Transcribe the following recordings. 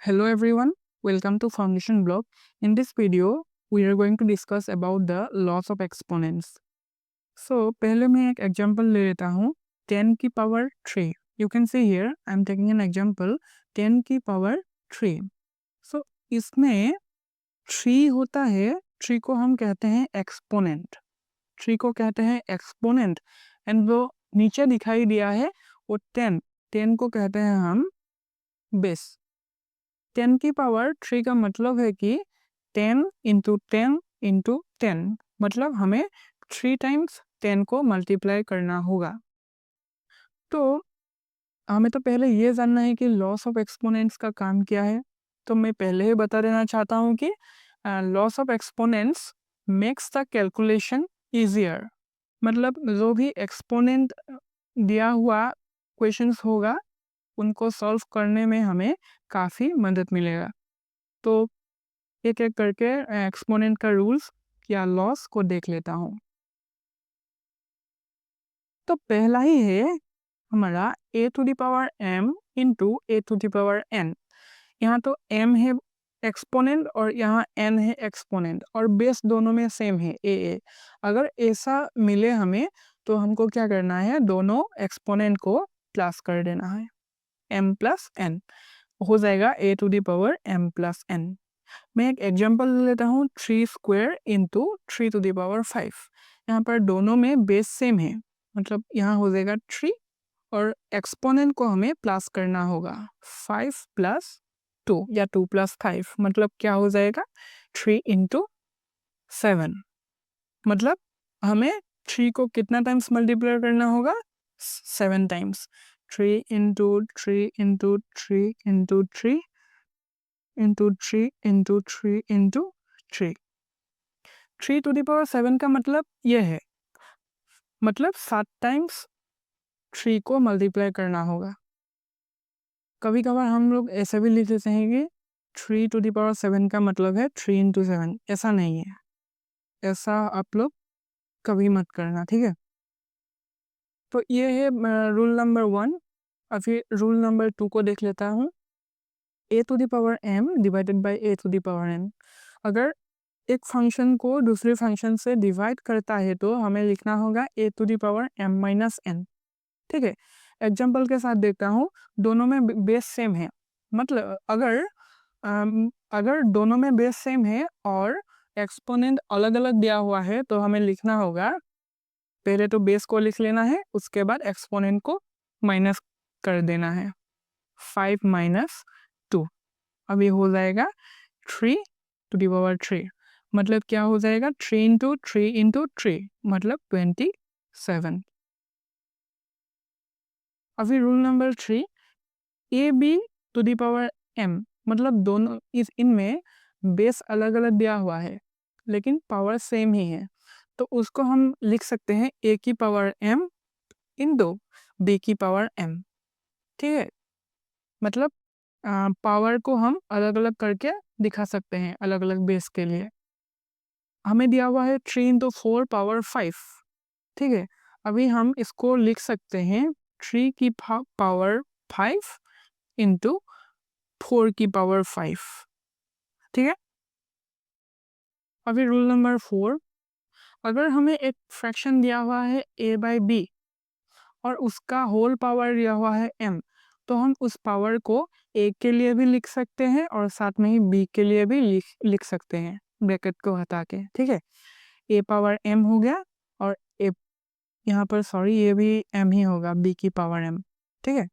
Hello everyone, welcome to Foundation Blog. In this video, we are going to discuss about the laws of exponents. So, पहले मैं एक example ले लेता हूँ 10 की power 3. You can see here, I am taking an example 10 की power 3. So, इसमें 3 होता है, 3 को हम कहते हैं exponent. 3 को कहते हैं exponent and वो नीचे दिखाई दिया है वो 10 को कहते हैं हम base. 10 की पावर 3 का मतलब है कि 10 इंटू 10 इंटू 10 मतलब हमें 3 टाइम्स 10 को मल्टीप्लाई करना होगा। तो हमें तो पहले ये जानना है कि लॉस ऑफ एक्सपोनेंट्स का काम क्या है। तो मैं पहले ही बता देना चाहता हूँ कि loss of exponents makes the calculation easier. मतलब जो भी एक्सपोनेंट दिया हुआ क्वेश्चंस होगा उनको सॉल्व करने में हमें काफ़ी मदद मिलेगा। तो एक एक करके एक्सपोनेंट का रूल्स या लॉस को देख लेता हूँ। तो पहला ही है हमारा a to the power m into a to the power n। यहाँ तो m है एक्सपोनेंट और यहाँ n है एक्सपोनेंट और बेस दोनों में सेम है a। अगर ऐसा मिले हमें तो हमको क्या करना है, दोनों एक्सपोनेंट को प्लस कर देना है, m प्लस n हो जाएगा a to the power m plus n। मैं एक एग्जांपल लेता हूँ 3 square into 3 to the power 5। यहाँ पर दोनों में बेस सेम है, मतलब यहाँ हो जाएगा 3 और एक्सपोनेंट को हमें प्लस करना होगा 5 प्लस 2 या 2 प्लस 5 मतलब क्या हो जाएगा 3 इंटू 7। मतलब हमें 3 को कितना टाइम्स मल्टीप्लाई करना होगा 7 times. 3 into 3 into 3 into 3 into 3 into 3 into 3। 3 to the power 7 का मतलब ये है, मतलब 7 टाइम्स 3 को मल्टीप्लाई करना होगा। कभी कभार हम लोग ऐसे भी लिख देते हैं कि 3 टू द पावर 7 का मतलब है 3 इंटू 7। ऐसा नहीं है, ऐसा आप लोग कभी मत करना, ठीक है। तो ये है रूल नंबर 1। और फिर रूल नंबर 2 को देख लेता हूँ, a to the power m divided by a to the power n। अगर एक फंक्शन को दूसरे फंक्शन से डिवाइड करता है तो हमें लिखना होगा a to the power m minus n, ठीक है। एग्जाम्पल के साथ देखता हूँ, दोनों में बेस सेम है, मतलब अगर दोनों में बेस सेम है और एक्सपोनेंट अलग अलग दिया हुआ है तो हमें लिखना होगा, पहले तो बेस को लिख लेना है, उसके बाद एक्सपोनेंट को माइनस कर देना है, 5 माइनस 2। अभी हो जाएगा 3 टू द पावर 3, मतलब क्या हो जाएगा 3 इंटू 3 इंटू 3 मतलब 27। अभी rule number 3, A B to the power m, मतलब दोनों इनमें बेस अलग अलग दिया हुआ है लेकिन पावर सेम ही है, तो उसको हम लिख सकते हैं a की पावर m इंटू b की पावर m, ठीक है। मतलब पावर को हम अलग अलग करके दिखा सकते हैं अलग अलग बेस के लिए। हमें दिया हुआ है 3 इंटू 4 पावर 5, ठीक है। अभी हम इसको लिख सकते हैं 3 की पावर 5 इंटू 4 की पावर 5, ठीक है। अभी रूल नंबर 4, अगर हमें एक फ्रैक्शन दिया हुआ है a बाई बी और उसका होल पावर दिया हुआ है m, तो हम उस पावर को a के लिए भी लिख सकते हैं और साथ में ही b के लिए भी लिख सकते हैं ब्रैकेट को हटा के, ठीक है। a पावर m हो गया और a यहाँ पर सॉरी ये भी m ही होगा, b की पावर m, ठीक है।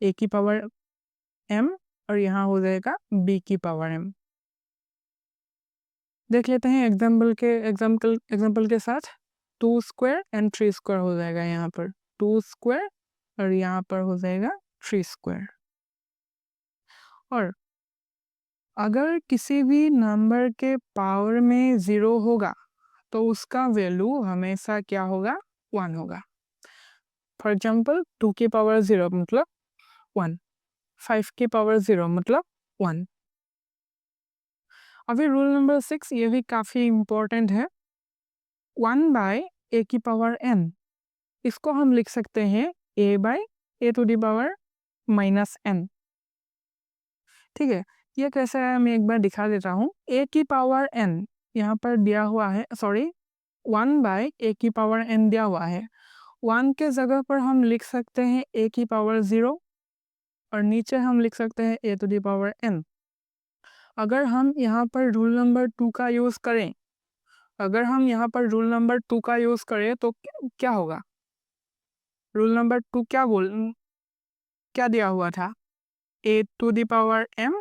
a की पावर m और यहाँ हो जाएगा b की पावर m। देख लेते हैं एग्जाम्पल के साथ 2 स्क्वायर एंड 3 स्क्वायर हो जाएगा, यहाँ पर 2 स्क्वायर और यहाँ पर हो जाएगा 3 स्क्वायर। और अगर किसी भी नंबर के पावर में 0 होगा तो उसका वैल्यू हमेशा क्या होगा 1 होगा। फॉर एग्जाम्पल 2 की पावर 0 मतलब 1, 5 की पावर 0 मतलब 1। अभी रूल नंबर 6, ये भी काफ़ी इम्पोर्टेंट है, 1 बाय a की पावर n। इसको हम लिख सकते हैं a by a to the power minus n। ठीक है, ये कैसे है मैं एक बार दिखा देता हूँ। a की पावर n यहाँ पर दिया हुआ है, सॉरी 1 बाय a की पावर n दिया हुआ है। 1 के जगह पर हम लिख सकते हैं a की पावर 0 और नीचे हम लिख सकते हैं a to the power n। अगर हम यहाँ पर रूल नंबर 2 का यूज़ करें, अगर हम यहाँ पर रूल नंबर 2 का यूज़ करें तो क्या होगा? रूल नंबर 2 क्या दिया हुआ था? a to the power m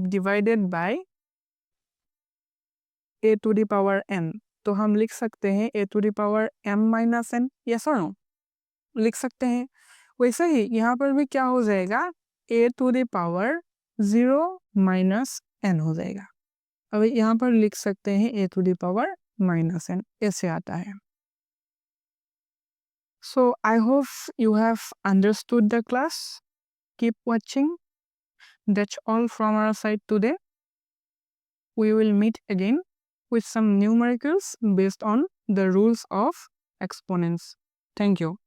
divided by a to the power n। तो हम लिख सकते हैं a to the power m minus n, yes और नो? लिख सकते हैं। वैसे ही यहाँ पर भी क्या हो जाएगा? a to the power 0 minus n हो जाएगा। अब यहाँ पर लिख सकते हैं a to the power minus n, ऐसे आता है। So I hope you have understood the class. Keep watching. That's all from our side today. We will meet again with some numericals based on the rules of exponents. Thank you.